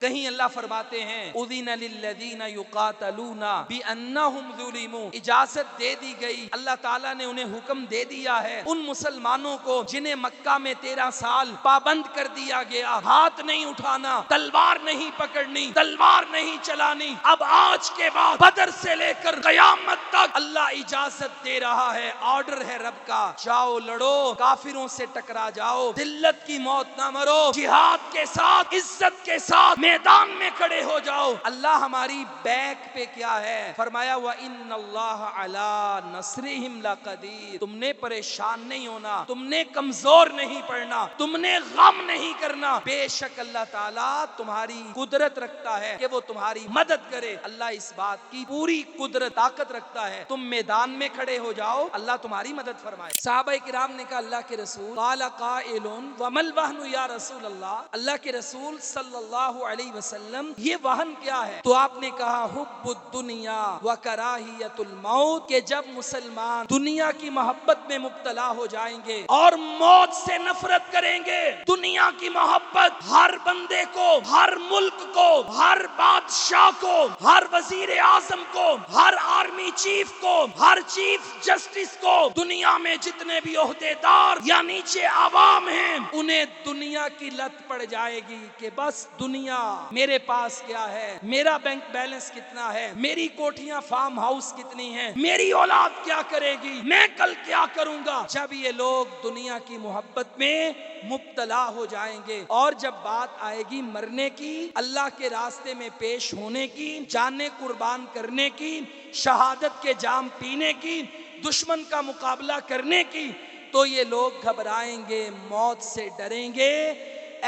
کہیں اللہ فرماتے ہیں اذن للذین یقاتلون بانہم ظلموا، اجازت دے دی گئی، اللہ تعالیٰ نے انہیں حکم دے دیا ہے ان مسلمانوں کو جنہیں مکہ میں 13 سال پابند کر دیا گیا، ہاتھ نہیں اٹھانا، تلوار نہیں پکڑنی، تلوار نہیں چلانی، اب آج کے بعد بدر سے لے کر قیامت تک اللہ اجازت دے رہا ہے، آرڈر ہے رب کا، جاؤ لڑو، کافروں سے ٹکرا جاؤ، ذلت کی موت نہ مرو، جہاد کے ساتھ عزت کے ساتھ میدان میں کھڑے ہو جاؤ۔ اللہ ہماری بیک پہ کیا ہے؟ فرمایا وَإِنَّ اللَّهَ عَلَىٰ نَصْرِهِمْ لَقَدِيرٌ، تم نے پریشان نہیں ہونا، تم نے کمزور نہیں پڑنا، تم نے غم نہیں کرنا، بے شک اللہ تعالیٰ تمہاری قدرت رکھتا ہے کہ وہ تمہاری مدد کرے۔ اللہ اس بات کی پوری قدرت طاقت رکھتا ہے، تم میدان میں کھڑے ہو جاؤ، اللہ تمہاری مدد فرمائے۔ صحابہ کرام نے کہا اللہ کے رسول، قال قائل وما الوہن یا رسول اللہ، اللہ کے رسول صلی اللہ علیہ وسلم یہ وہن کیا ہے؟ تو آپ نے کہا حب الدنیا و کراہیت الموت، کہ جب مسلمان دنیا کی محبت میں مبتلا ہو جائیں گے اور موت سے نفرت کریں گے۔ دنیا کی محبت ہر بندے کو، ہر ملک کو، ہر بادشاہ کو، ہر وزیر اعظم کو، ہر آرمی چیف کو، ہر چیف جسٹس کو، دنیا میں جتنے بھی عہدے دار یا نیچے عوام ہیں، انہیں دنیا کی لت پڑ جائے گی کہ بس دنیا، میرے پاس کیا ہے، میرا بینک بیلنس کتنا ہے، میری کوٹھیاں فارم ہاؤس کتنی ہیں، میری اولاد کیا کرے گی، میں کل کیا کروں گا۔ جب یہ لوگ دنیا کی محبت میں مبتلا ہو جائیں گے اور جب بات آئے گی مرنے کی، اللہ کے راستے میں پیش ہونے کی، جانیں قربان کرنے کی، شہادت کے جام پینے کی، دشمن کا مقابلہ کرنے کی، تو یہ لوگ گھبرائیں گے، موت سے ڈریں گے،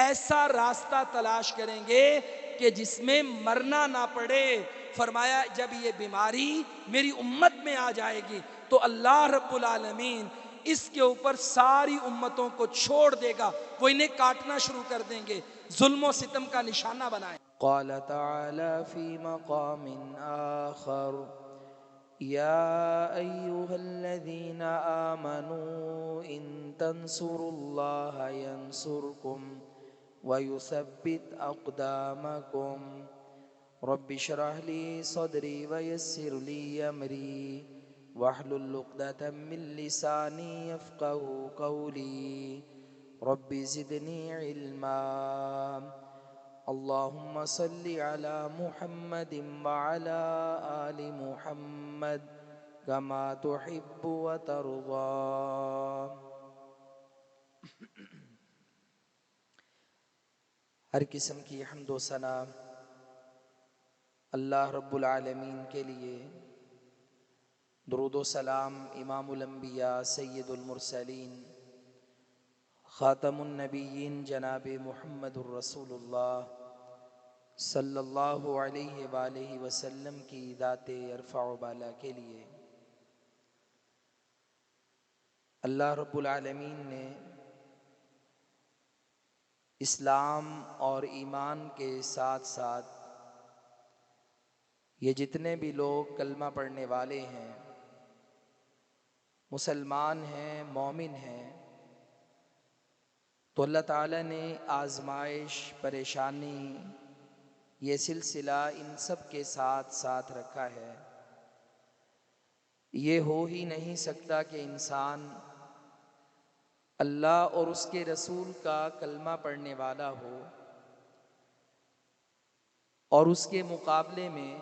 ایسا راستہ تلاش کریں گے کہ جس میں مرنا نہ پڑے۔ فرمایا جب یہ بیماری میری امت میں آ جائے گی تو اللہ رب العالمین اس کے اوپر ساری امتوں کو چھوڑ دے گا، وہ انہیں کاٹنا شروع کر دیں گے، ظلم و ستم کا نشانہ بنائیں۔ قال تعالى في مقام آخر يا أيها الذين آمنوا إن تنصروا الله ينصركم ويثبت أقدامكم رب اشرح لي صدري ويسر لي أمري واحلل عقدة من لساني يفقهوا قولي رب زدني علما اللهم صل على محمد وعلى آل محمد كما تحب وترضى۔ ہر قسم کی حمد و ثنا اللہ رب العالمین کے لیے، درود و سلام امام الانبیاء سید المرسلین خاتم النبیین جناب محمد الرسول اللہ صلی اللہ علیہ وآلہ وسلم کی ذات ارفع و بالا کے لیے۔ اللہ رب العالمین نے اسلام اور ایمان کے ساتھ ساتھ یہ جتنے بھی لوگ کلمہ پڑھنے والے ہیں، مسلمان ہیں، مومن ہیں، تو اللہ تعالیٰ نے آزمائش، پریشانی، یہ سلسلہ ان سب کے ساتھ ساتھ رکھا ہے۔ یہ ہو ہی نہیں سکتا کہ انسان اللہ اور اس کے رسول کا کلمہ پڑھنے والا ہو اور اس کے مقابلے میں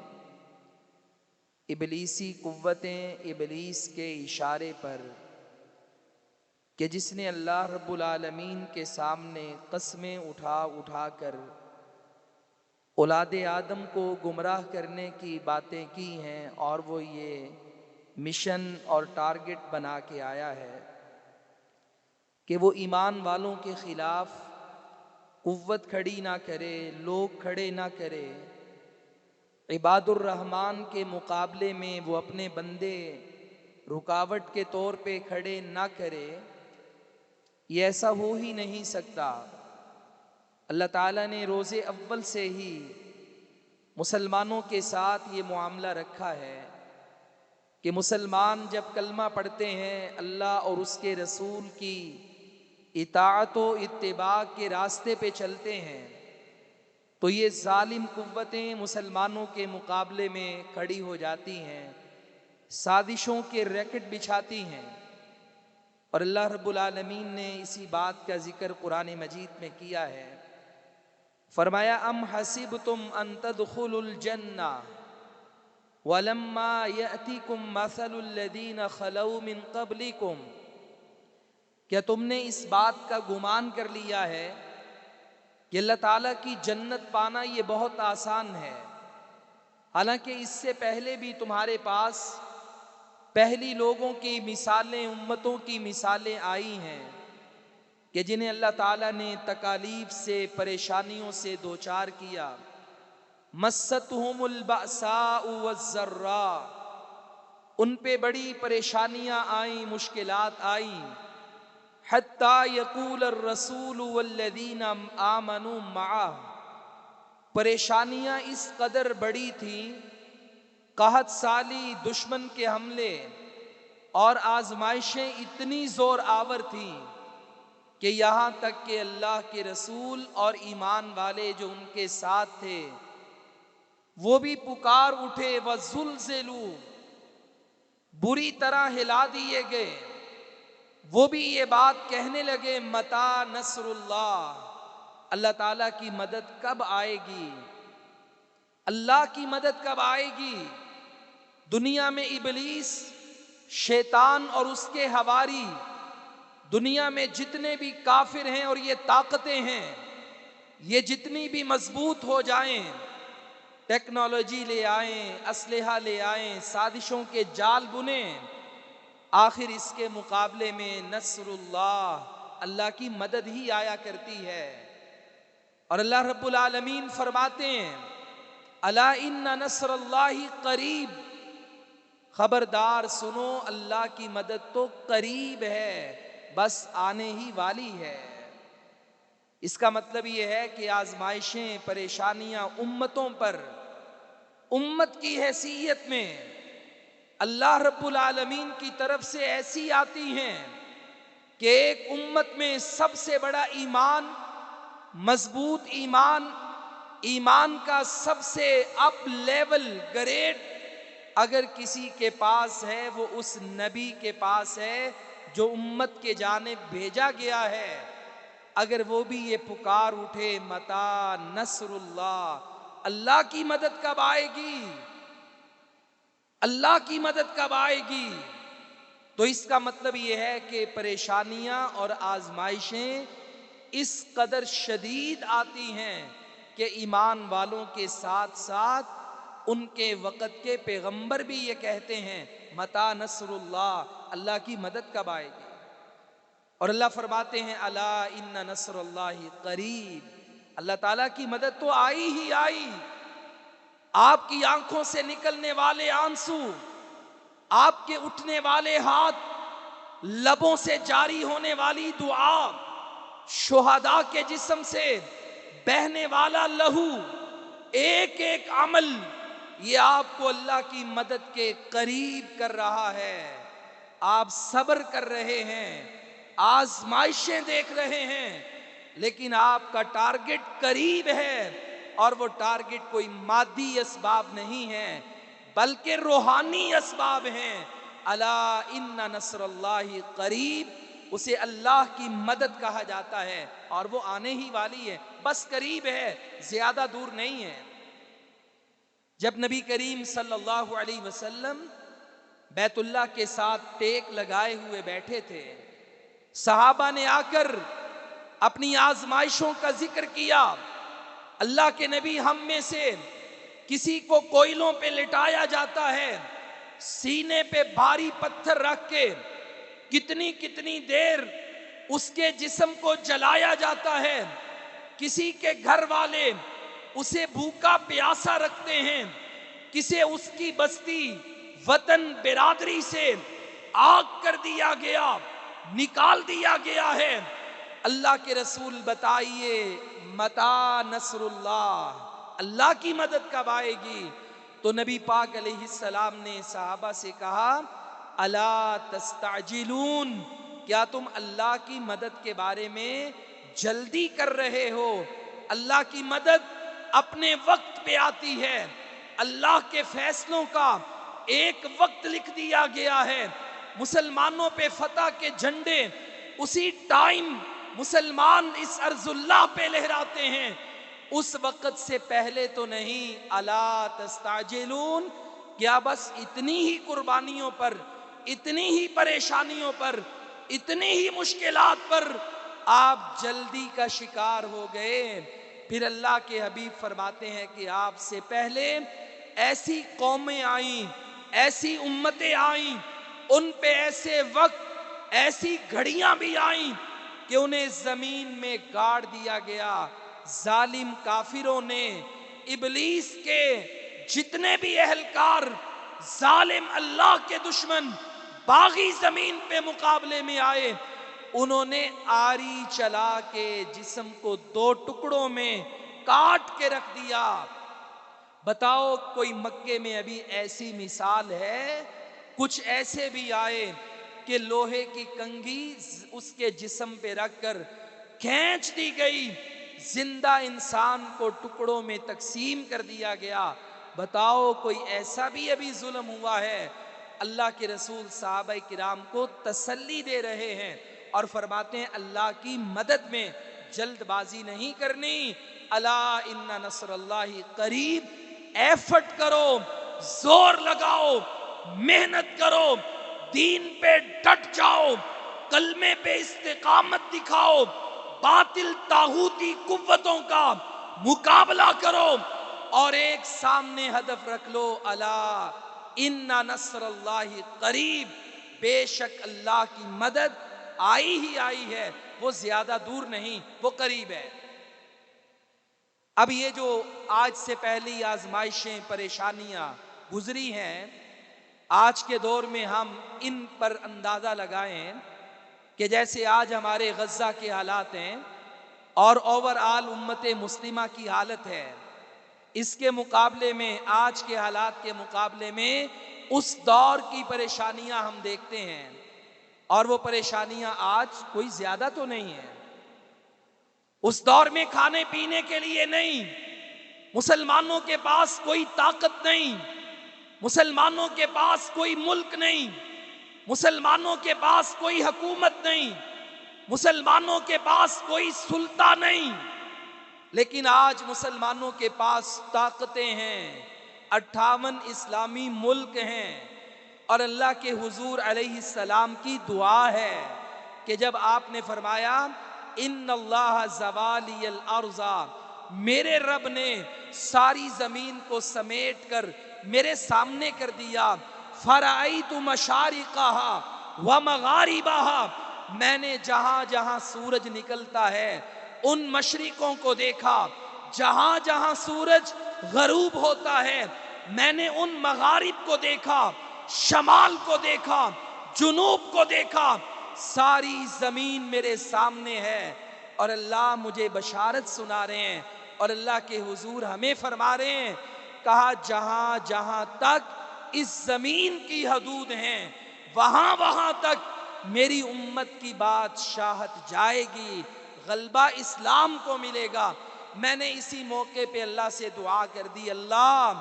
ابلیسی قوتیں، ابلیس کے اشارے پر، کہ جس نے اللہ رب العالمین کے سامنے قسمیں اٹھا اٹھا کر اولاد آدم کو گمراہ کرنے کی باتیں کی ہیں، اور وہ یہ مشن اور ٹارگٹ بنا کے آیا ہے کہ وہ ایمان والوں کے خلاف قوت کھڑی نہ کرے، لوگ کھڑے نہ کرے، عباد الرحمن کے مقابلے میں وہ اپنے بندے رکاوٹ کے طور پہ کھڑے نہ کرے۔ یہ ایسا ہو ہی نہیں سکتا۔ اللہ تعالیٰ نے روز اول سے ہی مسلمانوں کے ساتھ یہ معاملہ رکھا ہے کہ مسلمان جب کلمہ پڑھتے ہیں، اللہ اور اس کے رسول کی اطاعت و اتباع کے راستے پہ چلتے ہیں، تو یہ ظالم قوتیں مسلمانوں کے مقابلے میں کھڑی ہو جاتی ہیں، سازشوں کے ریکٹ بچھاتی ہیں۔ اور اللہ رب العالمین نے اسی بات کا ذکر قرآن مجید میں کیا ہے، فرمایا ام حسبتم ان تدخلوا الجنہ ولما یأتکم مثل الذین خلو من قبلکم، کیا تم نے اس بات کا گمان کر لیا ہے کہ اللہ تعالیٰ کی جنت پانا یہ بہت آسان ہے، حالانکہ اس سے پہلے بھی تمہارے پاس پہلی لوگوں کی مثالیں، امتوں کی مثالیں آئی ہیں کہ جنہیں اللہ تعالیٰ نے تکالیف سے، پریشانیوں سے دوچار کیا۔ مستہم البأساء والضراء، ان پہ بڑی پریشانیاں آئیں، مشکلات آئیں، حتیٰ یقول الرسول والذین آمنوا معہ، پریشانیاں اس قدر بڑی تھیں، قحط سالی، دشمن کے حملے اور آزمائشیں اتنی زور آور تھیں کہ یہاں تک کہ اللہ کے رسول اور ایمان والے جو ان کے ساتھ تھے وہ بھی پکار اٹھے، وَزُلْزِلُوا، بری طرح ہلا دیے گئے، وہ بھی یہ بات کہنے لگے متی نصر اللہ، اللہ تعالیٰ کی مدد کب آئے گی، اللہ کی مدد کب آئے گی۔ دنیا میں ابلیس، شیطان اور اس کے حواری، دنیا میں جتنے بھی کافر ہیں اور یہ طاقتیں ہیں، یہ جتنی بھی مضبوط ہو جائیں، ٹیکنالوجی لے آئیں، اسلحہ لے آئیں، سازشوں کے جال بنیں، آخر اس کے مقابلے میں نصر اللہ، اللہ کی مدد ہی آیا کرتی ہے۔ اور اللہ رب العالمین فرماتے ہیں الا ان نصر اللہ قریب، خبردار سنو اللہ کی مدد تو قریب ہے، بس آنے ہی والی ہے۔ اس کا مطلب یہ ہے کہ آزمائشیں، پریشانیاں امتوں پر، امت کی حیثیت میں اللہ رب العالمین کی طرف سے ایسی آتی ہیں کہ ایک امت میں سب سے بڑا ایمان، مضبوط ایمان، ایمان کا سب سے اپ لیول گریڈ اگر کسی کے پاس ہے وہ اس نبی کے پاس ہے جو امت کے جانب بھیجا گیا ہے۔ اگر وہ بھی یہ پکار اٹھے متی نصر اللہ، اللہ کی مدد کب آئے گی، اللہ کی مدد کب آئے گی، تو اس کا مطلب یہ ہے کہ پریشانیاں اور آزمائشیں اس قدر شدید آتی ہیں کہ ایمان والوں کے ساتھ ساتھ ان کے وقت کے پیغمبر بھی یہ کہتے ہیں متی نصر اللہ، اللہ کی مدد کب آئے گی۔ اور اللہ فرماتے ہیں الا ان نصر اللہ قریب، اللہ تعالیٰ کی مدد تو آئی ہی آئی۔ آپ کی آنکھوں سے نکلنے والے آنسو، آپ کے اٹھنے والے ہاتھ، لبوں سے جاری ہونے والی دعا، شہداء کے جسم سے بہنے والا لہو، ایک ایک عمل یہ آپ کو اللہ کی مدد کے قریب کر رہا ہے۔ آپ صبر کر رہے ہیں، آزمائشیں دیکھ رہے ہیں، لیکن آپ کا ٹارگٹ قریب ہے، اور وہ ٹارگٹ کوئی مادی اسباب نہیں ہے بلکہ روحانی اسباب ہیں۔ الا ان نصر اللہ قریب، اسے اللہ کی مدد کہا جاتا ہے اور وہ آنے ہی والی ہے، بس قریب ہے، زیادہ دور نہیں ہے۔ جب نبی کریم صلی اللہ علیہ وسلم بیت اللہ کے ساتھ ٹیک لگائے ہوئے بیٹھے تھے، صحابہ نے آ کر اپنی آزمائشوں کا ذکر کیا۔ اللہ کے نبی، ہم میں سے کسی کو کوئلوں پہ لٹایا جاتا ہے، سینے پہ بھاری پتھر رکھ کے کتنی کتنی دیر اس کے جسم کو جلایا جاتا ہے، کسی کے گھر والے اسے بھوکا پیاسا رکھتے ہیں، کسے اس کی بستی، وطن، برادری سے آگ کر دیا گیا، نکال دیا گیا ہے۔ اللہ کے رسول بتائیے متی نصر اللہ، اللہ کی مدد کب آئے گی؟ تو نبی پاک علیہ السلام نے صحابہ سے کہا الا تستعجلون، کیا تم اللہ کی مدد کے بارے میں جلدی کر رہے ہو؟ اللہ کی مدد اپنے وقت پہ آتی ہے. اللہ کے فیصلوں کا ایک وقت لکھ دیا گیا ہے. مسلمانوں پہ فتح کے جھنڈے اسی ٹائم مسلمان اس ارض اللہ پہ لہراتے ہیں، اس وقت سے پہلے تو نہیں. الا تستعجلون، کیا بس اتنی ہی قربانیوں پر، اتنی ہی پریشانیوں پر، اتنی ہی مشکلات پر آپ جلدی کا شکار ہو گئے؟ پھر اللہ کے حبیب فرماتے ہیں کہ آپ سے پہلے ایسی قومیں آئیں، ایسی امتیں آئیں، ان پہ ایسے وقت، ایسی گھڑیاں بھی آئیں کہ انہیں زمین میں گاڑ دیا گیا. ظالم کافروں نے، ابلیس کے جتنے بھی اہلکار، ظالم اللہ کے دشمن باغی زمین پہ مقابلے میں آئے، انہوں نے آری چلا کے جسم کو 2 ٹکڑوں میں کاٹ کے رکھ دیا. بتاؤ کوئی مکے میں ابھی ایسی مثال ہے؟ کچھ ایسے بھی آئے کہ لوہے کی کنگھی اس کے جسم پہ رکھ کر کھینچ دی گئی، زندہ انسان کو ٹکڑوں میں تقسیم کر دیا گیا. بتاؤ کوئی ایسا بھی ابھی ظلم ہوا ہے؟ اللہ کے رسول صحابہ کرام کو تسلی دے رہے ہیں اور فرماتے ہیں اللہ کی مدد میں جلد بازی نہیں کرنی. الا ان نصر اللہ قریب. ایفٹ کرو، زور لگاؤ، محنت کرو، دین پہ ڈٹ جاؤ، کلمے پہ استقامت دکھاؤ، باطل طاغوتی قوتوں کا مقابلہ کرو اور ایک سامنے ہدف رکھ لو، الا ان نصر اللہ قریب. بے شک اللہ کی مدد آئی ہی آئی ہے، وہ زیادہ دور نہیں، وہ قریب ہے. اب یہ جو آج سے پہلی آزمائشیں، پریشانیاں گزری ہیں، آج کے دور میں ہم ان پر اندازہ لگائیں کہ جیسے آج ہمارے غزہ کے حالات ہیں اور اوور آل امت مسلمہ کی حالت ہے، اس کے مقابلے میں، آج کے حالات کے مقابلے میں اس دور کی پریشانیاں ہم دیکھتے ہیں، اور وہ پریشانیاں آج کوئی زیادہ تو نہیں ہیں. اس دور میں کھانے پینے کے لیے نہیں، مسلمانوں کے پاس کوئی طاقت نہیں، مسلمانوں کے پاس کوئی ملک نہیں، مسلمانوں کے پاس کوئی حکومت نہیں، مسلمانوں کے پاس کوئی سلطان نہیں، لیکن آج مسلمانوں کے پاس طاقتیں ہیں. 58 اسلامی ملک ہیں، اور اللہ کے حضور علیہ السلام کی دعا ہے کہ جب آپ نے فرمایا ان اللہ زوالی الارض، میرے رب نے ساری زمین کو سمیٹ کر میرے سامنے کر دیا. فرأیت مشارقہا ومغاربہا، میں نے جہاں جہاں سورج نکلتا ہے ان مشرقوں کو دیکھا، جہاں جہاں سورج غروب ہوتا ہے میں نے ان مغارب کو دیکھا، شمال کو دیکھا، جنوب کو دیکھا، ساری زمین میرے سامنے ہے. اور اللہ مجھے بشارت سنا رہے ہیں، اور اللہ کے حضور ہمیں فرما رہے ہیں، کہا جہاں جہاں تک اس زمین کی حدود ہیں وہاں وہاں تک میری امت کی بادشاہت جائے گی، غلبہ اسلام کو ملے گا. میں نے اسی موقع پہ اللہ سے دعا کر دی، اللہ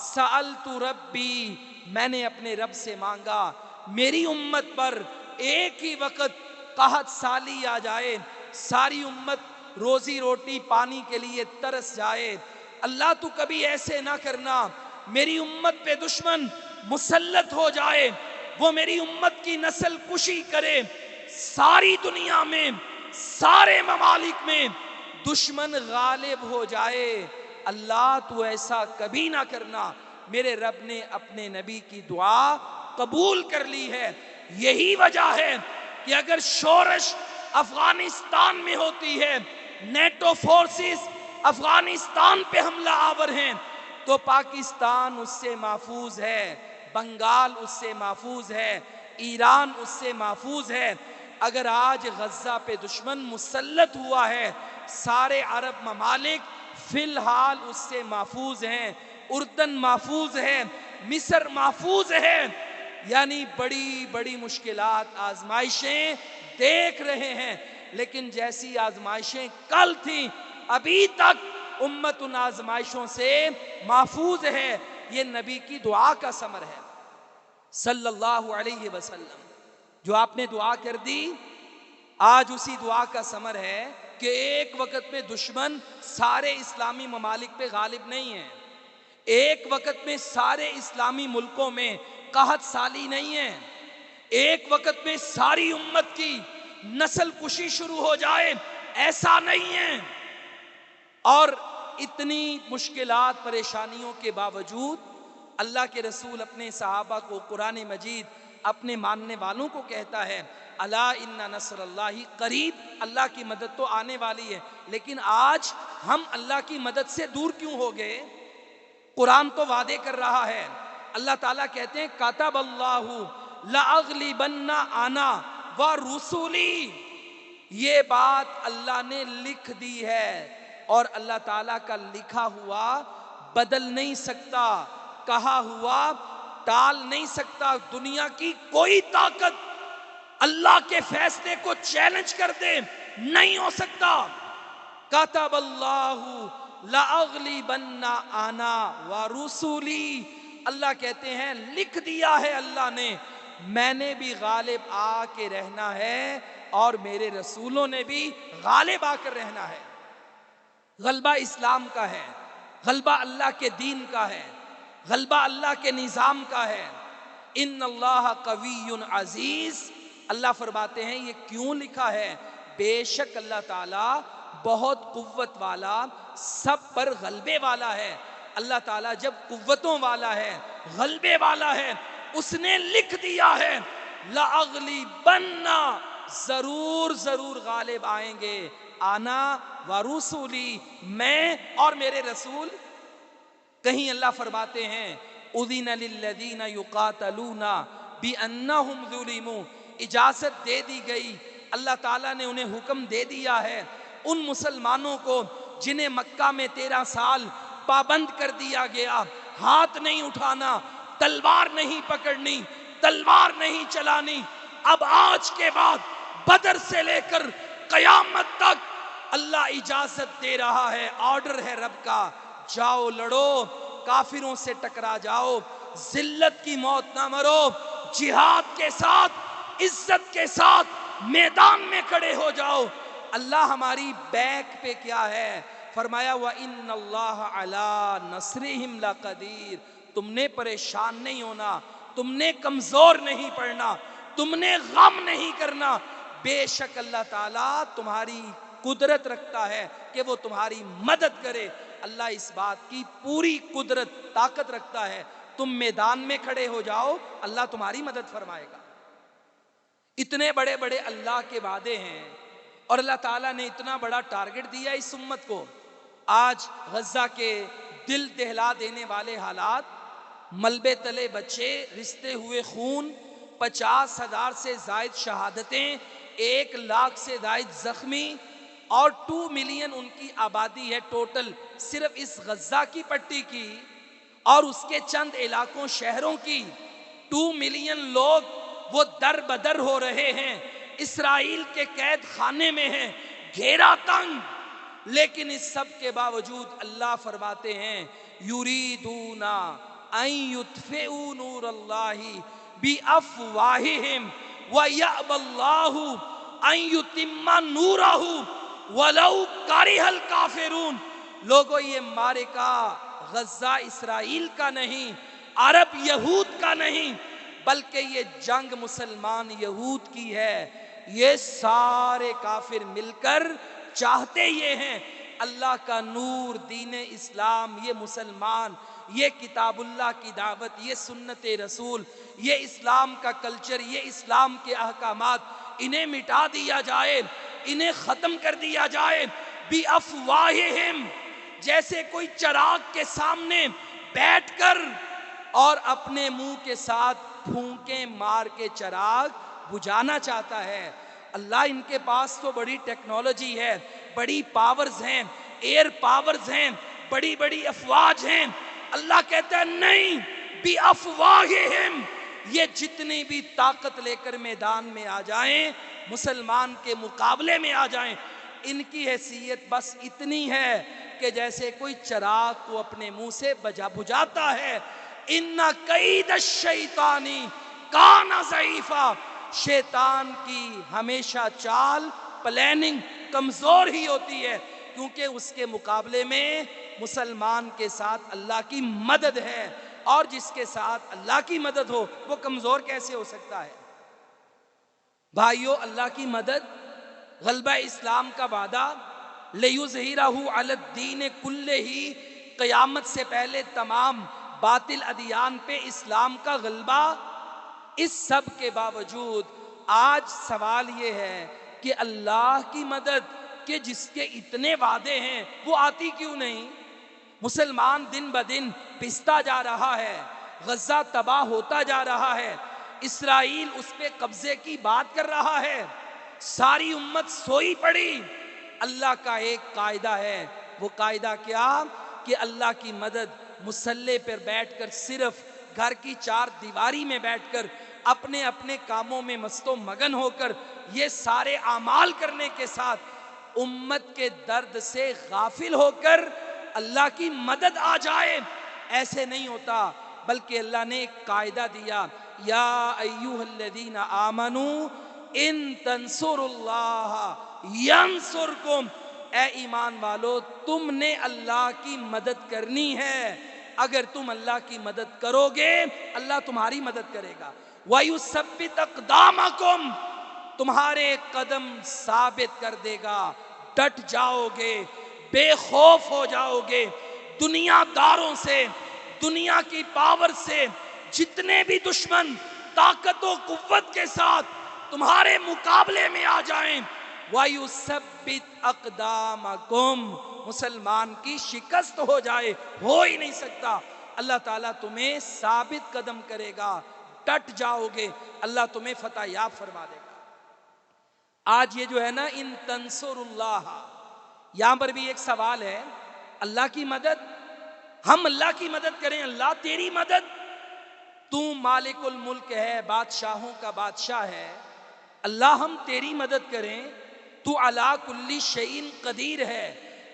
سألت ربی، میں نے اپنے رب سے مانگا میری امت پر ایک ہی وقت قحط سالی آ جائے، ساری امت روزی روٹی پانی کے لیے ترس جائے. اللہ تو کبھی ایسے نہ کرنا میری امت پہ دشمن مسلط ہو جائے، وہ میری امت کی نسل کشی کرے، ساری دنیا میں، سارے ممالک میں دشمن غالب ہو جائے. اللہ تو ایسا کبھی نہ کرنا. میرے رب نے اپنے نبی کی دعا قبول کر لی ہے. یہی وجہ ہے کہ اگر شورش افغانستان میں ہوتی ہے، نیٹو فورسز افغانستان پہ حملہ آور ہیں، تو پاکستان اس سے محفوظ ہے، بنگال اس سے محفوظ ہے، ایران اس سے محفوظ ہے. اگر آج غزہ پہ دشمن مسلط ہوا ہے، سارے عرب ممالک فی الحال اس سے محفوظ ہیں. اردن محفوظ ہے، مصر محفوظ ہے. یعنی بڑی بڑی مشکلات، آزمائشیں دیکھ رہے ہیں، لیکن جیسی آزمائشیں کل تھیں ابھی تک امت ان آزمائشوں سے محفوظ ہے. یہ نبی کی دعا کا ثمر ہے صلی اللہ علیہ وسلم. جو آپ نے دعا کر دی آج اسی دعا کا ثمر ہے کہ ایک وقت میں دشمن سارے اسلامی ممالک پہ غالب نہیں ہے. ایک وقت میں سارے اسلامی ملکوں میں قحط سالی نہیں ہے. ایک وقت میں ساری امت کی نسل کشی شروع ہو جائے ایسا نہیں ہے. اور اتنی مشکلات پریشانیوں کے باوجود اللہ کے رسول اپنے صحابہ کو قرآن مجید اپنے ماننے والوں کو کہتا ہے الا ان نصر اللہ قریب. اللہ کی مدد تو آنے والی ہے. لیکن آج ہم اللہ کی مدد سے دور کیوں ہو گئے؟ قرآن تو وعدے کر رہا ہے. اللہ تعالیٰ کہتے ہیں کتب اللہ لاغلبن انا ورسلی. یہ بات اللہ نے لکھ دی ہے اور اللہ تعالیٰ کا لکھا ہوا بدل نہیں سکتا, کہا ہوا ٹال نہیں سکتا. دنیا کی کوئی طاقت اللہ کے فیصلے کو چیلنج کر دے نہیں ہو سکتا. کتب اللہ لاغلبن انا ورسلی. اللہ کہتے ہیں لکھ دیا ہے اللہ نے, میں نے بھی غالب آ کے رہنا ہے اور میرے رسولوں نے بھی غالب آ کر رہنا ہے. غلبہ اسلام کا ہے, غلبہ اللہ کے دین کا ہے, غلبہ اللہ کے نظام کا ہے. ان اللہ قوی عزیز. اللہ فرماتے ہیں یہ کیوں لکھا ہے؟ بے شک اللہ تعالیٰ بہت قوت والا, سب پر غلبے والا ہے. اللہ تعالیٰ جب قوتوں والا ہے, غلبے والا ہے, اس نے لکھ دیا ہے لَأَغْلِبَنَّ, ضرور ضرور غالب آئیں گے, آنا ورسولی, میں اور میرے رسول. کہیں اللہ فرماتے ہیں اذن للذین یقاتلون بانہم ظلموا, اجازت دے دی گئی, اللہ تعالیٰ نے انہیں حکم دے دیا ہے ان مسلمانوں کو جنہیں مکہ میں 13 سال پابند کر دیا گیا, ہاتھ نہیں اٹھانا, تلوار نہیں پکڑنی, تلوار نہیں چلانی. اب آج کے بعد بدر سے لے کر قیامت تک اللہ اجازت دے رہا ہے, آرڈر ہے رب کا, جاؤ لڑو, کافروں سے ٹکرا جاؤ, ذلت کی موت نہ مرو, جہاد کے ساتھ عزت کے ساتھ میدان میں کھڑے ہو جاؤ. اللہ ہماری بیک پہ کیا ہے؟ فرمایا وَإِنَّ اللَّهَ عَلَىٰ نَصْرِهِمْ لَقَدِيرٌ. تم نے پریشان نہیں ہونا, تم نے کمزور نہیں پڑنا, تم نے غم نہیں کرنا. بے شک اللہ تعالیٰ تمہاری قدرت رکھتا ہے کہ وہ تمہاری مدد کرے. اللہ اس بات کی پوری قدرت طاقت رکھتا ہے. تم میدان میں کھڑے ہو جاؤ, اللہ تمہاری مدد فرمائے گا. اتنے بڑے بڑے اللہ کے وعدے ہیں اور اللہ تعالیٰ نے اتنا بڑا ٹارگٹ دیا اس امت کو. آج غزہ کے دل دہلا دینے والے حالات, ملبے تلے بچے, رشتے ہوئے خون, 50,000 سے زائد شہادتیں, 1 لاکھ سے زائد زخمی اور 2 ملین ان کی آبادی ہے ٹوٹل صرف اس غزہ کی پٹی کی اور اس کے چند علاقوں شہروں کی. 2 ملین لوگ وہ در بدر ہو رہے ہیں, اسرائیل کے قید خانے میں ہیں, گھیرا تنگ. لیکن اس سب کے باوجود اللہ فرماتے ہیں یریدون ان یطفئوا نور اللہ بافواہہم ویأبی اللہ ان یتم نورہ ولو کرہ الکافرون. لوگو یہ معرکہ غزہ اسرائیل کا نہیں, عرب یہود کا نہیں, بلکہ یہ جنگ مسلمان یہود کی ہے. یہ سارے کافر مل کر چاہتے یہ ہیں اللہ کا نور, دین اسلام, یہ مسلمان, یہ کتاب اللہ کی دعوت, یہ سنت رسول, یہ اسلام کا کلچر, یہ اسلام کے احکامات, انہیں مٹا دیا جائے, انہیں ختم کر دیا جائے. بِأَفْوَاهِهِمْ, جیسے کوئی چراغ کے سامنے بیٹھ کر اور اپنے منہ کے ساتھ پھونکیں مار کے چراغ بجھانا چاہتا ہے. اللہ ان کے پاس تو بڑی ٹیکنالوجی ہے, بڑی پاورز ہیں, ایئر پاورز ہیں, بڑی بڑی افواج ہیں. اللہ کہتا ہے نہیں, بِأَفْوَاهِهِمْ, یہ جتنی بھی طاقت لے کر میدان میں آ جائیں, مسلمان کے مقابلے میں آ جائیں, ان کی حیثیت بس اتنی ہے کہ جیسے کوئی چراغ کو اپنے منہ سے بجھاتا ہے. ان کید الشیطانی کان ضعیفا، شیطان کی ہمیشہ چال پلاننگ کمزور ہی ہوتی ہے، کیونکہ اس کے مقابلے میں مسلمان کے ساتھ اللہ کی مدد ہے، اور جس کے ساتھ اللہ کی مدد ہو وہ کمزور کیسے ہو سکتا ہے؟ بھائیو، اللہ کی مدد، غلبہ اسلام کا وعدہ، لِیُظْہِرَہُ عَلَى الدِّینِ کُلِّہِ، قیامت سے پہلے تمام باطل ادیان پہ اسلام کا غلبہ. اس سب کے باوجود آج سوال یہ ہے کہ اللہ کی مدد کہ جس کے اتنے وعدے ہیں وہ آتی کیوں نہیں؟ مسلمان دن بدن پستا جا رہا ہے، غزہ تباہ ہوتا جا رہا ہے، اسرائیل اس پہ قبضے کی بات کر رہا ہے، ساری امت سوئی پڑی. اللہ کا ایک قاعدہ ہے، وہ قاعدہ کیا؟ کہ اللہ کی مدد مسلح پر بیٹھ کر، صرف گھر کی چار دیواری میں بیٹھ کر، اپنے اپنے کاموں میں مست و مگن ہو کر، یہ سارے اعمال کرنے کے ساتھ امت کے درد سے غافل ہو کر اللہ کی مدد آ جائے، ایسے نہیں ہوتا. بلکہ اللہ نے ایک قاعدہ دیا، یا ایھا الذین آمنوا ان تنصروا اللہ ینصرکم، اے ایمان والو تم نے اللہ کی مدد کرنی ہے. اگر تم اللہ کی مدد کرو گے اللہ تمہاری مدد کرے گا. وَيُثَبِّتْ أَقْدَامَكُمْ، تمہارے قدم ثابت کر دے گا، ڈٹ جاؤ گے، بے خوف ہو جاؤ گے. دنیا داروں سے، دنیا کی پاور سے، جتنے بھی دشمن طاقت و قوت کے ساتھ تمہارے مقابلے میں آ جائیں، وَيُثَبِّتْ أَقْدَامَكُمْ، مسلمان کی شکست ہو جائے، ہو ہی نہیں سکتا. اللہ تعالیٰ تمہیں ثابت قدم کرے گا، ڈٹ جاؤ گے، اللہ تمہیں فتح یاب فرما دے گا. آج یہ جو ہے نا ان تنصر اللہ، یہاں پر بھی ایک سوال ہے. اللہ کی مدد، ہم اللہ کی مدد کریں، اللہ تیری مدد، تو مالک الملک ہے، بادشاہوں کا بادشاہ ہے، اللہ ہم تیری مدد کریں، تو علی کل شیء قدیر ہے،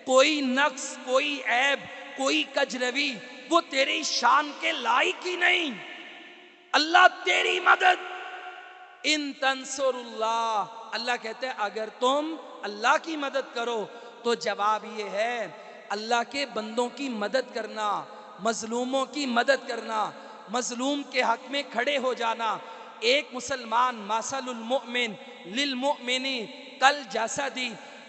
کوئی نقص، کوئی عیب، کوئی کجروی وہ تیری شان کے لائق ہی نہیں. اللہ تیری مدد، ان تنصر اللہ، اللہ کہتے ہیں اگر تم اللہ کی مدد کرو تو جواب یہ ہے اللہ کے بندوں کی مدد کرنا، مظلوموں کی مدد کرنا، مظلوم کے حق میں کھڑے ہو جانا. ایک مسلمان مثل المؤمن للمؤمن کالجسد،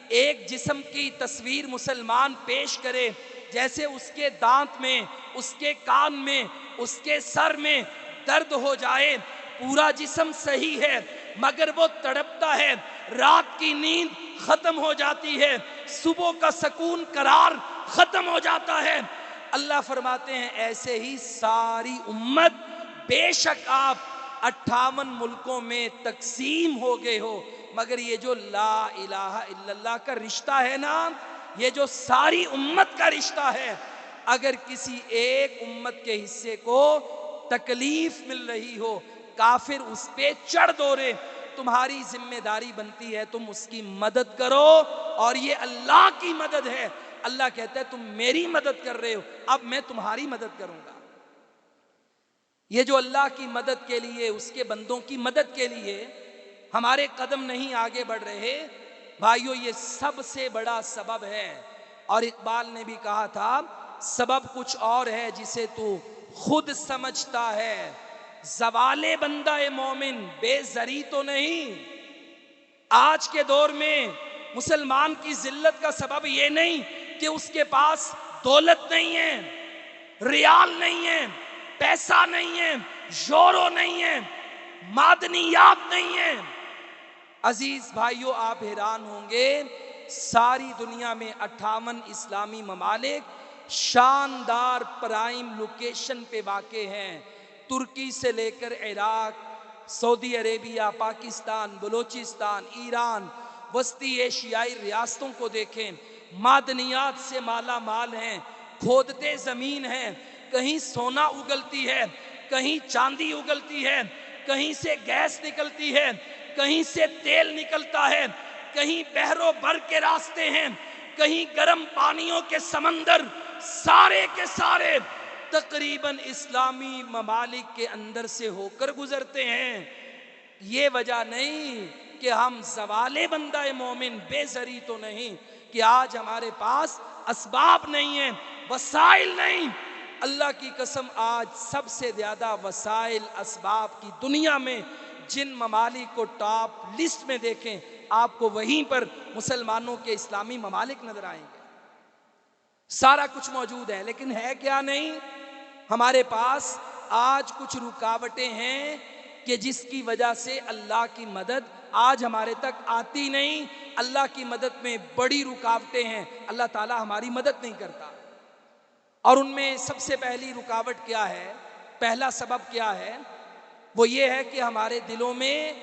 ایک جسم کی تصویر مسلمان پیش کرے جیسے اس کے دانت میں، اس کے کان میں، اس کے سر میں درد ہو جائے، پورا جسم صحیح ہے مگر وہ تڑپتا ہے، رات کی نیند ختم ہو جاتی ہے، صبح کا سکون قرار ختم ہو جاتا ہے. اللہ فرماتے ہیں ایسے ہی ساری امت، بے شک آپ 58 ملکوں میں تقسیم ہو گئے ہو، مگر یہ جو لا الہ الا اللہ کا رشتہ ہے نا، یہ جو ساری امت کا رشتہ ہے، اگر کسی ایک امت کے حصے کو تکلیف مل رہی ہو، کافر اس پہ چڑھ دوڑے، تمہاری ذمہ داری بنتی ہے تم اس کی مدد کرو، اور یہ اللہ کی مدد ہے. اللہ کہتا ہے تم میری مدد کر رہے ہو، اب میں تمہاری مدد کروں گا. یہ جو اللہ کی مدد کے لیے، اس کے بندوں کی مدد کے لیے ہمارے قدم نہیں آگے بڑھ رہے، بھائیو یہ سب سے بڑا سبب ہے. اور اقبال نے بھی کہا تھا سبب کچھ اور ہے جسے تو خود سمجھتا ہے، زوال بندہ مومن بے زری تو نہیں. آج کے دور میں مسلمان کی ذلت کا سبب یہ نہیں کہ اس کے پاس دولت نہیں ہے، ریال نہیں ہے، پیسہ نہیں ہے، یورو نہیں ہے، معدنیات نہیں ہے. عزیز بھائیو آپ حیران ہوں گے، ساری دنیا میں 58 اسلامی ممالک شاندار پرائم لوکیشن پہ واقع ہیں. ترکی سے لے کر عراق، سعودی عربیہ، پاکستان، بلوچستان، ایران، وسطی ایشیائی ریاستوں کو دیکھیں، معدنیات سے مالا مال ہیں، کھودتے زمین ہیں، کہیں سونا اگلتی ہے، کہیں چاندی اگلتی ہے، کہیں سے گیس نکلتی ہے، کہیں سے تیل نکلتا ہے، کہیں بحر و بر کے راستے ہیں، کہیں گرم پانیوں کے سمندر سارے کے سارے تقریباً اسلامی ممالک کے اندر سے ہو کر گزرتے ہیں۔ یہ وجہ نہیں کہ ہم زوال بندہ مومن بے زری تو نہیں کہ آج ہمارے پاس اسباب نہیں ہیں، وسائل نہیں۔ اللہ کی قسم آج سب سے زیادہ وسائل اسباب کی دنیا میں جن ممالک کو ٹاپ لسٹ میں دیکھیں آپ کو وہیں پر مسلمانوں کے اسلامی ممالک نظر آئیں گے۔ سارا کچھ موجود ہے، لیکن ہے کیا نہیں؟ ہمارے پاس آج کچھ رکاوٹیں ہیں کہ جس کی وجہ سے اللہ کی مدد آج ہمارے تک آتی نہیں۔ اللہ کی مدد میں بڑی رکاوٹیں ہیں، اللہ تعالی ہماری مدد نہیں کرتا۔ اور ان میں سب سے پہلی رکاوٹ کیا ہے؟ پہلا سبب کیا ہے؟ وہ یہ ہے کہ ہمارے دلوں میں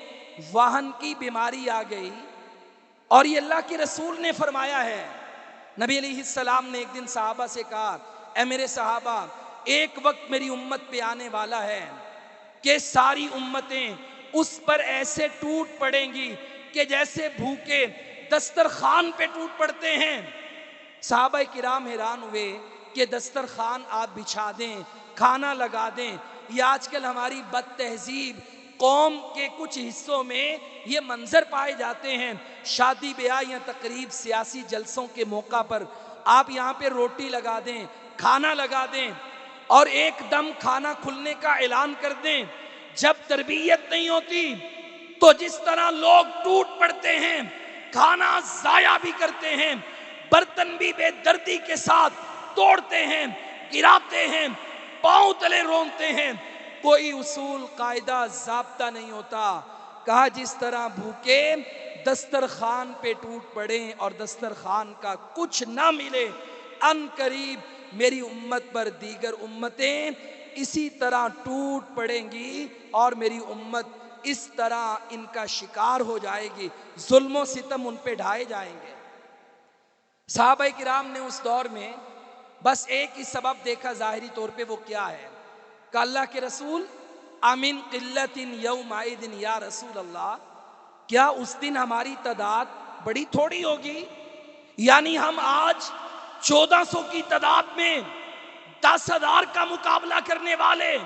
وہن کی بیماری آ گئی۔ اور یہ اللہ کے رسول نے فرمایا ہے۔ نبی علیہ السلام نے ایک دن صحابہ سے کہا، اے میرے صحابہ، ایک وقت میری امت پہ آنے والا ہے کہ ساری امتیں اس پر ایسے ٹوٹ پڑیں گی کہ جیسے بھوکے دسترخوان پہ ٹوٹ پڑتے ہیں۔ صحابہ کرام حیران ہوئے کہ دسترخوان آپ بچھا دیں، کھانا لگا دیں۔ یہ آج کل ہماری بد تہذیب قوم کے کچھ حصوں میں یہ منظر پائے جاتے ہیں۔ شادی بیاہ یا تقریب سیاسی جلسوں کے موقع پر آپ یہاں پہ روٹی لگا دیں، کھانا لگا دیں اور ایک دم کھانا کھلنے کا اعلان کر دیں۔ جب تربیت نہیں ہوتی تو جس طرح لوگ ٹوٹ پڑتے ہیں، کھانا ضائع بھی کرتے ہیں، برتن بھی بے دردی کے ساتھ توڑتے ہیں، گراتے ہیں، پاؤں تلے رونتے ہیں، کوئی اصول قاعدہ ضابطہ نہیں ہوتا۔ کہا جس طرح بھوکے دسترخوان پہ ٹوٹ پڑیں اور دسترخوان کا کچھ نہ ملے، ان قریب میری امت پر دیگر امتیں اسی طرح ٹوٹ پڑیں گی اور میری امت اس طرح ان کا شکار ہو جائے گی، ظلم و ستم ان پہ ڈھائے جائیں گے۔ صحابہ کرام نے اس دور میں بس ایک ہی سبب دیکھا ظاہری طور پہ، وہ کیا ہے؟ کہ اللہ کے رسول امن قلت یومئذ یا رسول اللہ، کیا اس دن ہماری تعداد بڑی تھوڑی ہوگی؟ یعنی ہم آج 1400 کی تعداد میں 10,000 کا مقابلہ کرنے والے،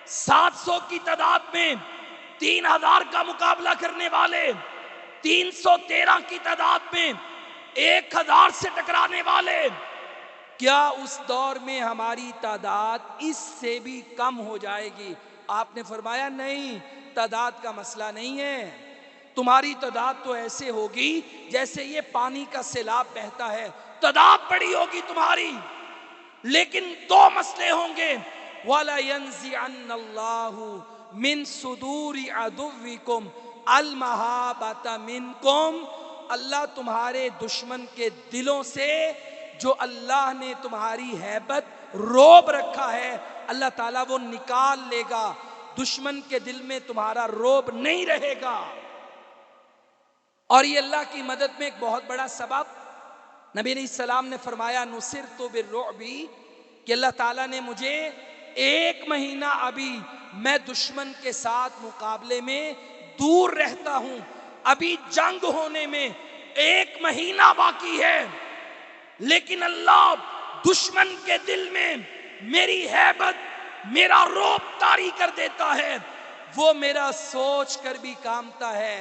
700 کی تعداد میں 3,000 کا مقابلہ کرنے والے، 313 کی تعداد میں 1,000 سے ٹکرانے والے، کیا اس دور میں ہماری تعداد اس سے بھی کم ہو جائے گی؟ آپ نے فرمایا نہیں، تعداد کا مسئلہ نہیں ہے، تمہاری تعداد تو ایسے ہوگی جیسے یہ پانی کا سیلاب بہتا ہے، تعداد بڑی ہوگی تمہاری، لیکن دو مسئلے ہوں گے۔ وَلَيَنزِعَنَّ اللَّهُ مِن صُدُورِ عَدُوِّكُمْ الْمَحَابَةَ مِنْكُمْ، اللہ تمہارے دشمن کے دلوں سے جو اللہ نے تمہاری ہیبت روب رکھا ہے اللہ تعالیٰ وہ نکال لے گا، دشمن کے دل میں تمہارا روب نہیں رہے گا۔ اور یہ اللہ کی مدد میں ایک بہت بڑا سبب، نبی علیہ السلام نے فرمایا نصرت بالرعب، کہ اللہ تعالیٰ نے مجھے 1 مہینہ ابھی میں دشمن کے ساتھ مقابلے میں دور رہتا ہوں، ابھی جنگ ہونے میں 1 مہینہ باقی ہے، لیکن اللہ دشمن کے دل میں میری ہیبت، میرا روب طاری کر دیتا ہے، وہ میرا سوچ کر بھی کامتا ہے،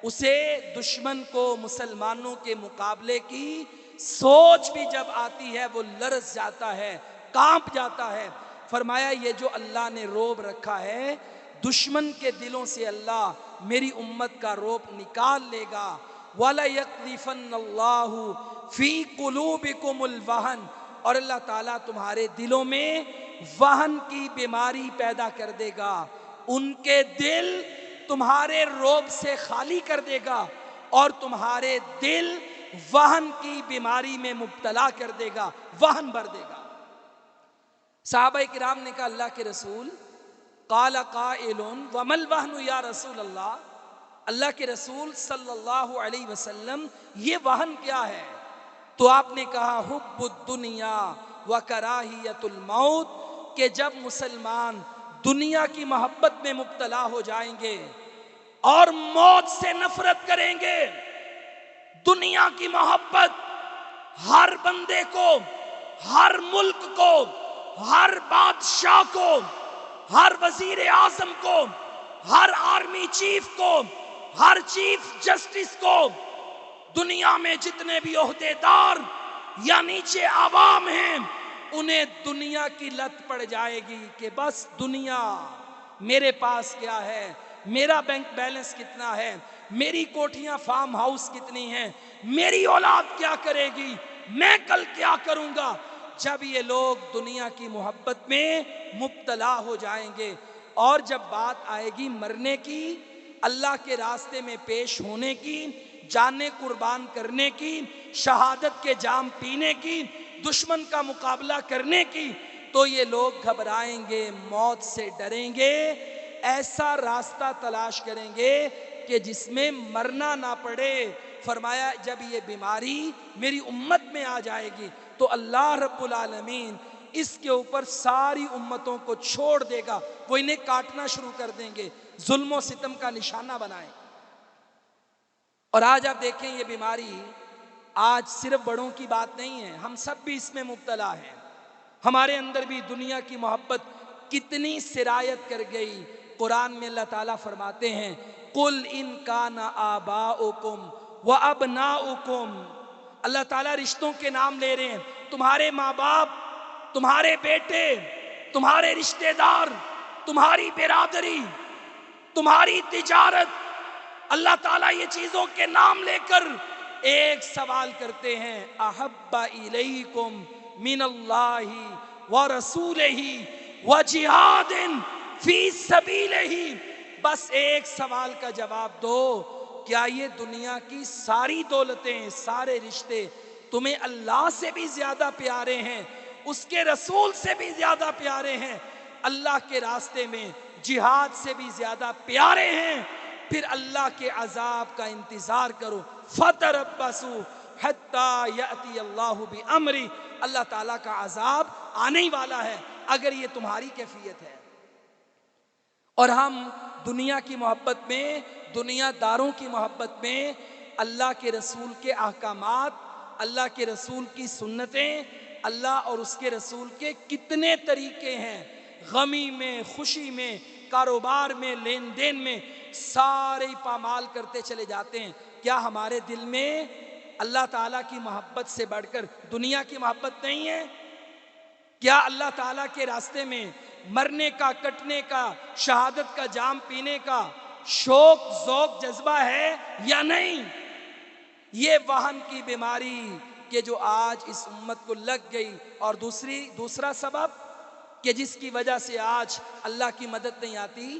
اسے دشمن کو مسلمانوں کے مقابلے کی سوچ بھی جب آتی ہے وہ لرز جاتا ہے، کانپ جاتا ہے۔ فرمایا یہ جو اللہ نے روب رکھا ہے دشمن کے دلوں سے اللہ میری امت کا روب نکال لے گا۔ وَلَيَقْذِفَنَّ اللَّهُ فِي قُلُوبِكُمُ الْوَهْنَ، اور اللہ تعالیٰ تمہارے دلوں میں وہن کی بیماری پیدا کر دے گا، ان کے دل تمہارے روب سے خالی کر دے گا اور تمہارے دل وہن کی بیماری میں مبتلا کر دے گا، وہن بھر دے گا۔ صحابہ کرام نے کہا اللہ کے رسول، قال قائل وما الوہن یا رسول اللہ، اللہ کے رسول صلی اللہ علیہ وسلم یہ وہن کیا ہے؟ تو آپ نے کہا حب الدنیا وکراہیت الموت، کہ جب مسلمان دنیا کی محبت میں مبتلا ہو جائیں گے اور موت سے نفرت کریں گے، دنیا کی محبت ہر بندے کو، ہر ملک کو، ہر بادشاہ کو، ہر وزیر اعظم کو، ہر آرمی چیف کو، ہر چیف جسٹس کو، دنیا میں جتنے بھی عہدیدار یا نیچے عوام ہیں، انہیں دنیا کی لت پڑ جائے گی کہ بس دنیا، میرے پاس کیا ہے، میرا بینک بیلنس کتنا ہے، میری کوٹھیاں فارم ہاؤس کتنی ہیں، میری اولاد کیا کرے گی، میں کل کیا کروں گا۔ جب یہ لوگ دنیا کی محبت میں مبتلا ہو جائیں گے اور جب بات آئے گی مرنے کی، اللہ کے راستے میں پیش ہونے کی، جانیں قربان کرنے کی، شہادت کے جام پینے کی، دشمن کا مقابلہ کرنے کی، تو یہ لوگ گھبرائیں گے، موت سے ڈریں گے، ایسا راستہ تلاش کریں گے کہ جس میں مرنا نہ پڑے۔ فرمایا جب یہ بیماری میری امت میں آ جائے گی تو اللہ رب العالمین اس کے اوپر ساری امتوں کو چھوڑ دے گا، وہ انہیں کاٹنا شروع کر دیں گے، ظلم و ستم کا نشانہ بنائیں۔ اور آج آپ دیکھیں یہ بیماری آج صرف بڑوں کی بات نہیں ہے، ہم سب بھی اس میں مبتلا ہیں۔ ہمارے اندر بھی دنیا کی محبت کتنی سرایت کر گئی۔ قرآن میں اللہ تعالیٰ فرماتے ہیں قُلْ إِنْ كَانَ آبَاؤُكُمْ وَأَبْنَاؤُكُمْ، اللہ تعالیٰ رشتوں کے نام لے رہے ہیں، تمہارے ماں باپ، تمہارے بیٹے، تمہارے رشتہ دار، تمہاری برادری، تمہاری تجارت، اللہ تعالیٰ یہ چیزوں کے نام لے کر ایک سوال کرتے ہیں احب الیکم من اللہ ورسولہ وجہاد فی سبیلہ، بس ایک سوال کا جواب دو، کیا یہ دنیا کی ساری دولتیں، سارے رشتے تمہیں اللہ سے بھی زیادہ پیارے ہیں، اس کے رسول سے بھی زیادہ پیارے ہیں، اللہ کے راستے میں جہاد سے بھی زیادہ پیارے ہیں؟ پھر اللہ کے عذاب کا انتظار کرو، فَتَرَبَّصُوا حَتَّى يَأْتِيَ اللَّهُ بِأَمْرِهِ، اللہ تعالیٰ کا عذاب آنے ہی والا ہے اگر یہ تمہاری کیفیت ہے۔ اور ہم دنیا کی محبت میں، دنیا داروں کی محبت میں اللہ کے رسول کے احکامات، اللہ کے رسول کی سنتیں، اللہ اور اس کے رسول کے کتنے طریقے ہیں، غمی میں، خوشی میں، کاروبار میں، لین دین میں، سارے پامال کرتے چلے جاتے ہیں۔ کیا ہمارے دل میں اللہ تعالیٰ کی محبت سے بڑھ کر دنیا کی محبت نہیں ہے؟ کیا اللہ تعالیٰ کے راستے میں مرنے کا، کٹنے کا، شہادت کا جام پینے کا شوق، ذوق، جذبہ ہے یا نہیں؟ یہ وہن کی بیماری کہ جو آج اس امت کو لگ گئی، اور دوسرا سبب کہ جس کی وجہ سے آج اللہ کی مدد نہیں آتی،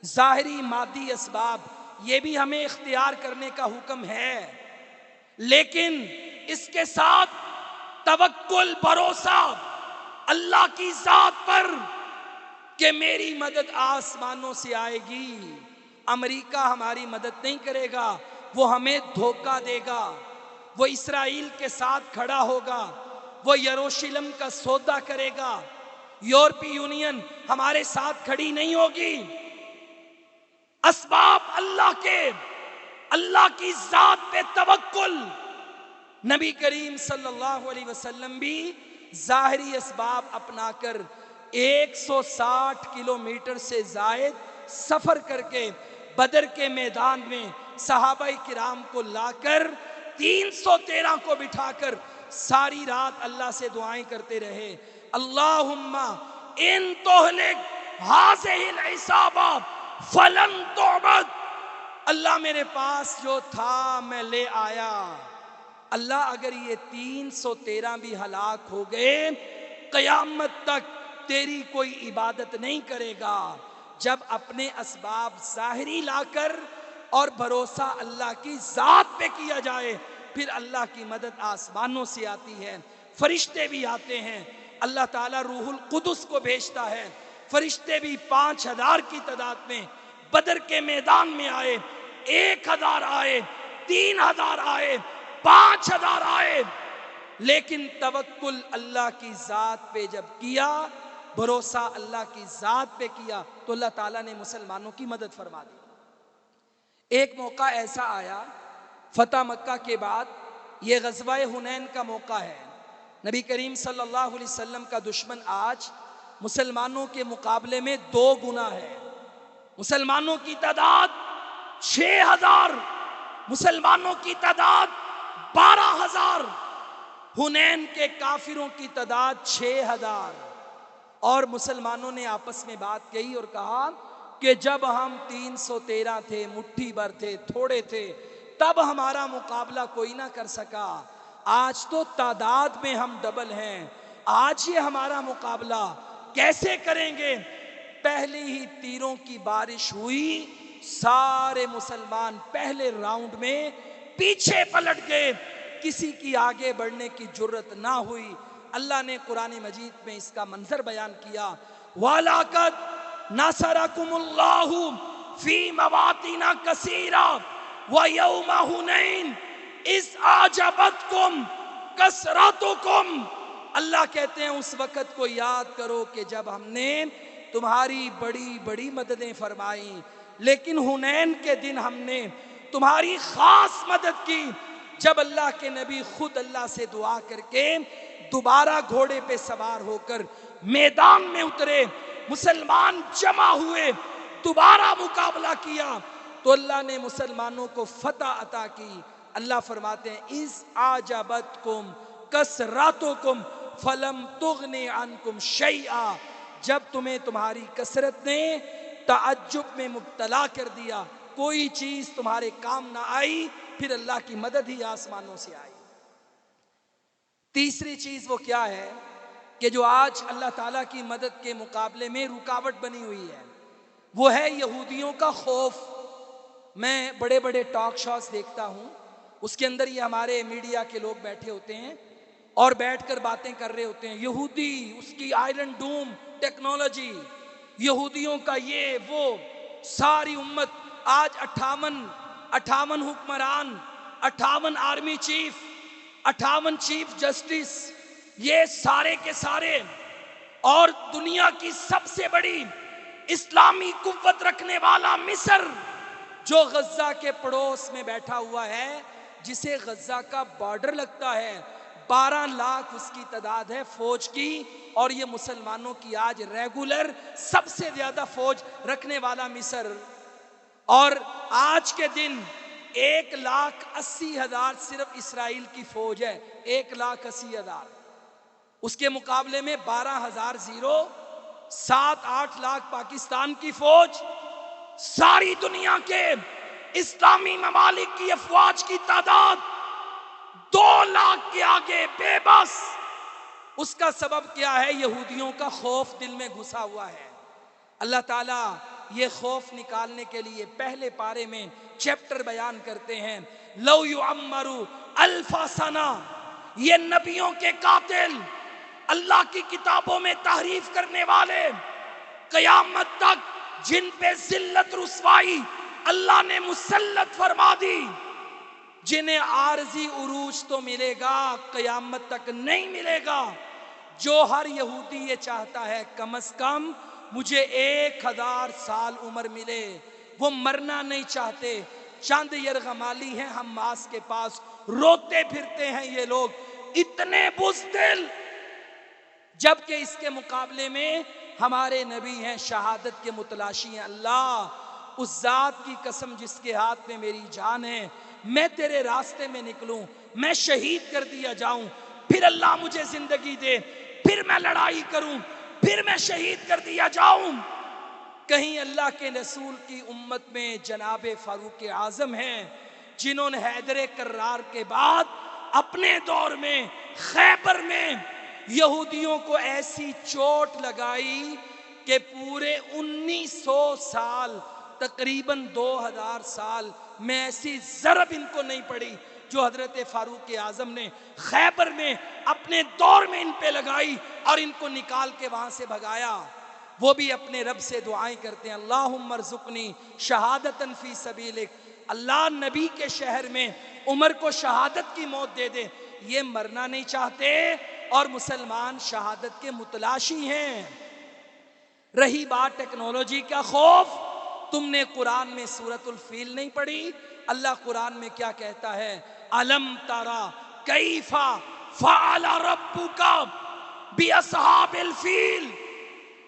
ظاہری مادی اسباب، یہ بھی ہمیں اختیار کرنے کا حکم ہے، لیکن اس کے ساتھ توکل، بھروسہ اللہ کی ذات پر کہ میری مدد آسمانوں سے آئے گی، امریکہ ہماری مدد نہیں کرے گا، وہ ہمیں دھوکہ دے گا، وہ اسرائیل کے ساتھ کھڑا ہوگا، وہ یروشلم کا سودا کرے گا، یورپی یونین ہمارے ساتھ کھڑی نہیں ہوگی۔ اسباب اللہ کے، اللہ کی ذات پہ توکل۔ نبی کریم صلی اللہ علیہ وسلم بھی ظاہری اسباب اپنا کر 160 کلومیٹر سے زائد سفر کر کے بدر کے میدان میں صحابہ کرام کو لا کر 313 کو بٹھا کر ساری رات اللہ سے دعائیں کرتے رہے، اللہم ان تہلک ہذہ العصابہ فلن تعبد، اللہ میرے پاس جو تھا میں لے آیا، اللہ اگر یہ 313 بھی ہلاک ہو گئے قیامت تک تیری کوئی عبادت نہیں کرے گا۔ جب اپنے اسباب ظاہری لا کر اور بھروسہ اللہ کی ذات پہ کیا جائے، پھر اللہ کی مدد آسمانوں سے آتی ہے، فرشتے بھی آتے ہیں، اللہ تعالیٰ روح القدس کو بھیجتا ہے، فرشتے بھی 5000 کی تعداد میں بدر کے میدان میں آئے، 1000 آئے، 3000 آئے، 5000 آئے، لیکن توکل اللہ کی ذات پہ جب کیا، بھروسہ اللہ کی ذات پہ کیا، تو اللہ تعالیٰ نے مسلمانوں کی مدد فرما دی۔ ایک موقع ایسا آیا فتح مکہ کے بعد یہ غزوہ حنین کا موقع ہے. نبی کریم صلی اللہ علیہ وسلم کا دشمن آج مسلمانوں کے مقابلے میں 2 گنا ہے. مسلمانوں کی تعداد 6000، مسلمانوں کی تعداد 12000، حنین کے کافروں کی تعداد 6000. اور مسلمانوں نے آپس میں بات کہی اور کہا کہ جب ہم 313 تھے، مٹھی بھر تھے، تھوڑے تھے، تب ہمارا مقابلہ کوئی نہ کر سکا. آج تو تعداد میں ہم ڈبل ہیں، آج یہ ہمارا مقابلہ کیسے کریں گے؟ پہلی ہی تیروں کی بارش ہوئی، سارے مسلمان پہلے راؤنڈ میں پیچھے پلٹ گئے، کسی کی آگے بڑھنے کی جرت نہ ہوئی. اللہ نے قرآن مجید میں اس کا منظر بیان کیا. وَلَقَدْ نَصَرَكُمُ اللَّهُ فِي مَوَاطِنَ كَثِيرَةٍ وَيَوْمَ حُنَيْنٍ إِذْ أَعْجَبَتْكُمْ كَثْرَتُكُمْ. اللہ کہتے ہیں اس وقت کو یاد کرو کہ جب ہم نے تمہاری بڑی بڑی مددیں فرمائیں، لیکن حنین کے دن ہم نے تمہاری خاص مدد کی، جب اللہ کے نبی خود اللہ سے دعا کر کے دوبارہ گھوڑے پہ سوار ہو کر میدان میں اترے، مسلمان جمع ہوئے، دوبارہ مقابلہ کیا تو اللہ نے مسلمانوں کو فتح عطا کی. اللہ فرماتے ہیں اِذْ أَعْجَبَتْكُمْ كَثْرَتُكُمْ فَلَمْ تُغْنِ عَنْكُمْ شَيْئًا. جب تمہیں تمہاری کثرت نے تعجب میں مبتلا کر دیا، کوئی چیز تمہارے کام نہ آئی، پھر اللہ کی مدد ہی آسمانوں سے آئی. تیسری چیز وہ کیا ہے کہ جو آج اللہ تعالیٰ کی مدد کے مقابلے میں رکاوٹ بنی ہوئی ہے، وہ ہے یہودیوں کا خوف. میں بڑے بڑے ٹاک شوز دیکھتا ہوں، اس کے اندر یہ ہمارے میڈیا کے لوگ بیٹھے ہوتے ہیں اور بیٹھ کر باتیں کر رہے ہوتے ہیں، یہودی، اس کی آئرن ڈوم ٹیکنالوجی، یہودیوں کا یہ وہ. ساری امت آج 58 حکمران، 58 آرمی چیف، 58 چیف جسٹس، یہ سارے کے سارے، اور دنیا کی سب سے بڑی اسلامی قوت رکھنے والا مصر، جو غزہ کے پڑوس میں بیٹھا ہوا ہے، جسے غزہ کا بارڈر لگتا ہے، 12 لاکھ اس کی تعداد ہے فوج کی، اور یہ مسلمانوں کی آج ریگولر سب سے زیادہ فوج رکھنے والا مصر. اور آج کے دن 1,80,000 صرف اسرائیل کی فوج ہے، 1,80,000. اس کے مقابلے میں 12,000 زیرو، 7-8 لاکھ پاکستان کی فوج. ساری دنیا کے اسلامی ممالک کی افواج کی تعداد 2 لاکھ کے آگے بے بس. اس کا سبب کیا ہے؟ یہودیوں کا خوف دل میں گھسا ہوا ہے. اللہ تعالیٰ یہ خوف نکالنے کے لیے پہلے پارے میں چیپٹر بیان کرتے ہیں، لو یعمروا الف سنہ. یہ نبیوں کے قاتل، اللہ کی کتابوں میں تحریف کرنے والے، قیامت تک جن پہ ذلت رسوائی اللہ نے مسلط فرما دی، جنہیں عارضی عروج تو ملے گا، قیامت تک نہیں ملے گا. جو ہر یہودی یہ چاہتا ہے کم از کم مجھے 1000 سال عمر ملے، وہ مرنا نہیں چاہتے. چند یرغمالی ہیں حماس کے پاس، روتے پھرتے ہیں یہ لوگ، اتنے بزدل. جبکہ اس کے مقابلے میں ہمارے نبی ہیں، شہادت کے متلاشی ہیں. اللہ اس ذات کی قسم جس کے ہاتھ میں میری جان ہے، میں تیرے راستے میں نکلوں، میں شہید کر دیا جاؤں، پھر اللہ مجھے زندگی دے، پھر میں لڑائی کروں، پھر میں شہید کر دیا جاؤں. کہیں اللہ کے رسول کی امت میں جناب فاروق اعظم ہیں، جنہوں نے حیدر کرار کے بعد اپنے دور میں خیبر میں یہودیوں کو ایسی چوٹ لگائی کہ پورے 1900 سال، تقریباً 2000 سال میں ایسی ضرب ان کو نہیں پڑی جو حضرت فاروق اعظم نے خیبر میں اپنے دور میں ان پہ لگائی اور ان کو نکال کے وہاں سے بھگایا. وہ بھی اپنے رب سے دعائیں کرتے ہیں، اللہم ارزقنی شہادتاً فی سبیلک. اللہ نبی کے شہر میں عمر کو شہادت کی موت دے دے. یہ مرنا نہیں چاہتے اور مسلمان شہادت کے متلاشی ہیں. رہی بات ٹیکنالوجی کا خوف، تم نے قرآن میں سورۃ الفیل نہیں پڑھی؟ اللہ قرآن میں کیا کہتا ہے؟ الم ترا کیفا فعل ربک باصحاب الفیل۔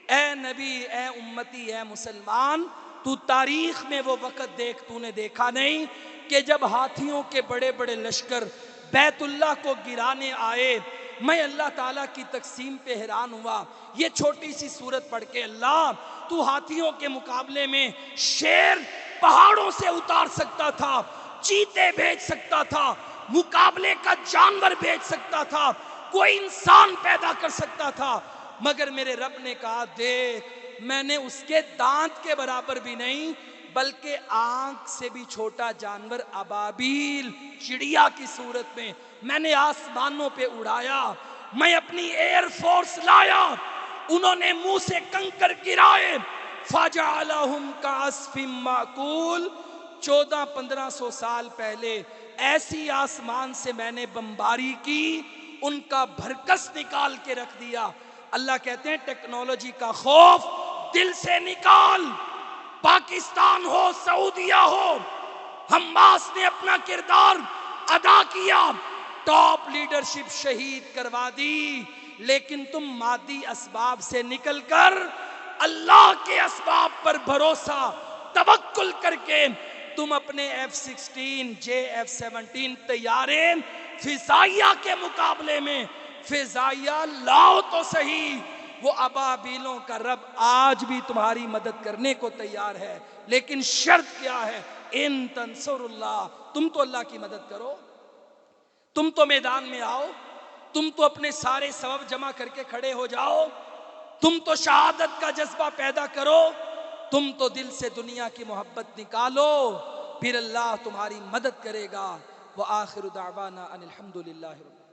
اے نبی، اے امتی، اے مسلمان، تو تاریخ میں وہ وقت دیکھ، تو نے دیکھا نہیں کہ جب ہاتھیوں کے بڑے بڑے لشکر بیت اللہ کو گرانے آئے، میں اللہ تعالیٰ کی تقسیم پہ حیران ہوا۔ یہ چھوٹی سی سورت پڑھ کے اللہ تو ہاتھیوں کے مقابلے میں شیر پہاڑوں سے اتار سکتا تھا، چیتے بھیج سکتا تھا، مقابلے کا جانور بھیج سکتا تھا، کوئی انسان پیدا کر سکتا تھا، مگر میرے رب نے کہا دیکھ میں نے اس کے دانت کے برابر بھی نہیں بلکہ آنکھ سے بھی چھوٹا جانور ابابیل چڑیا کی صورت میں نے آسمانوں پہ اڑایا، میں اپنی ایئر فورس لایا، انہوں نے منہ سے کنکر گرائے، فَجَعَلَهُمْ كَعَصْفٍ مَّأْكُولٍ۔ 1400-1500 سال پہلے ایسی آسمان سے میں نے بمباری کی، ان کا بھرکس نکال کے رکھ دیا۔ اللہ کہتے ہیں ٹیکنالوجی کا خوف دل سے نکال۔ پاکستان ہو، سعودیہ ہو، حماس نے اپنا کردار ادا کیا، ٹاپ لیڈرشپ شہید کروا دی، لیکن تم مادی اسباب سے نکل کر اللہ کے اسباب پر بھروسہ توکل کر کے تم اپنے F-16 J-F-17 طیارے فضائیہ کے مقابلے میں فضائیہ لاؤ تو صحیح، وہ ابابیلوں کا رب آج بھی تمہاری مدد کرنے کو تیار ہے، لیکن شرط کیا ہے؟ ان تنصر اللہ، تم تو اللہ کی مدد کرو، تم تو میدان میں آؤ، تم تو اپنے سارے سبب جمع کر کے کھڑے ہو جاؤ، تم تو شہادت کا جذبہ پیدا کرو، تم تو دل سے دنیا کی محبت نکالو، پھر اللہ تمہاری مدد کرے گا۔ وآخر دعوانا ان الحمد للہ رب